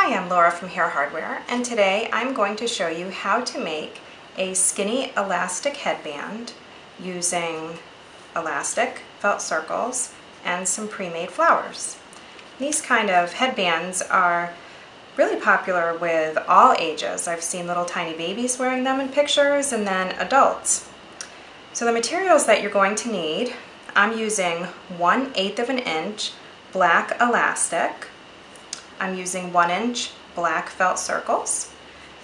Hi, I'm Laura from Hair Hardware, and today I'm going to show you how to make a skinny elastic headband using elastic, felt circles, and some pre-made flowers. These kind of headbands are really popular with all ages. I've seen little tiny babies wearing them in pictures, and then adults. So the materials that you're going to need, I'm using 1/8 of an inch black elastic. I'm using 1 inch black felt circles,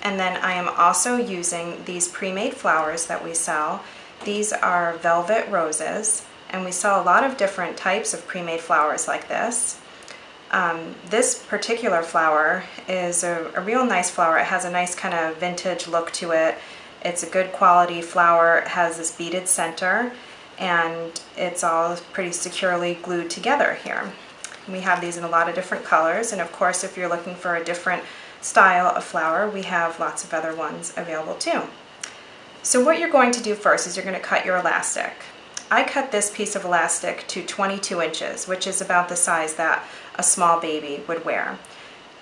and then I am also using these pre-made flowers that we sell. These are velvet roses, and we sell a lot of different types of pre-made flowers like this. This particular flower is a real nice flower. It has a nice kind of vintage look to it. It's a good quality flower. It has this beaded center, and it's all pretty securely glued together here. We have these in a lot of different colors, and of course if you're looking for a different style of flower, we have lots of other ones available too. So what you're going to do first is you're going to cut your elastic. I cut this piece of elastic to 22 inches, which is about the size that a small baby would wear.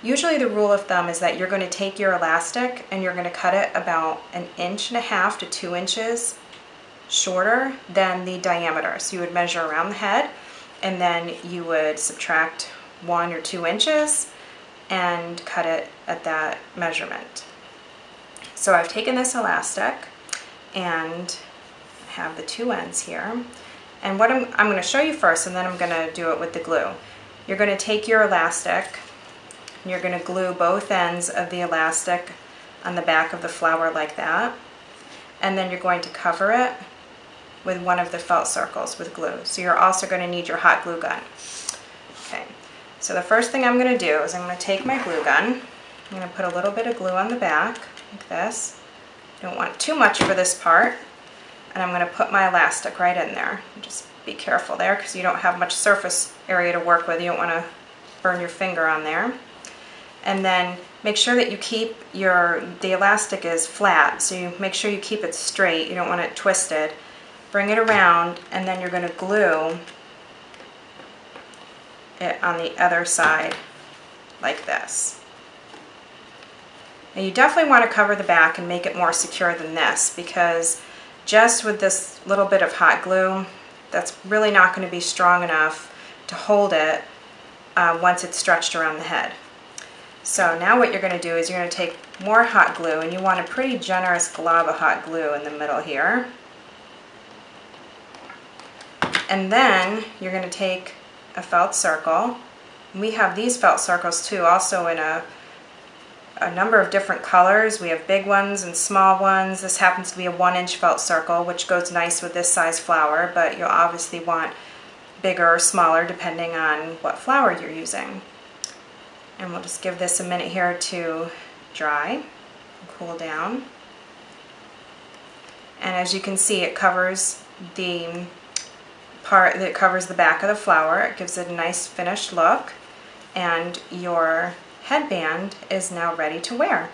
Usually the rule of thumb is that you're going to take your elastic and you're going to cut it about 1.5 to 2 inches shorter than the diameter. So you would measure around the head, and then you would subtract 1 or 2 inches and cut it at that measurement. So I've taken this elastic and have the two ends here, and what I'm going to show you first, and then I'm going to do it with the glue. You're going to take your elastic and you're going to glue both ends of the elastic on the back of the flower like that, and then you're going to cover it with one of the felt circles with glue. So you're also going to need your hot glue gun. Okay, so the first thing I'm going to do is I'm going to take my glue gun. I'm going to put a little bit of glue on the back like this. Don't want too much for this part. And I'm going to put my elastic right in there. Just be careful there because you don't have much surface area to work with. You don't want to burn your finger on there. And then make sure that you keep the elastic is flat, so you make sure you keep it straight. You don't want it twisted. Bring it around, and then you're going to glue it on the other side like this. Now you definitely want to cover the back and make it more secure than this, because just with this little bit of hot glue, that's really not going to be strong enough to hold it once it's stretched around the head. So now what you're going to do is you're going to take more hot glue, and you want a pretty generous glob of hot glue in the middle here. And then you're going to take a felt circle. We have these felt circles too, also in a number of different colors. We have big ones and small ones. This happens to be a 1 inch felt circle, which goes nice with this size flower, but you'll obviously want bigger or smaller depending on what flower you're using. And we'll just give this a minute here to dry and cool down. And as you can see, it covers the part that covers the back of the flower. It gives it a nice finished look, and your headband is now ready to wear.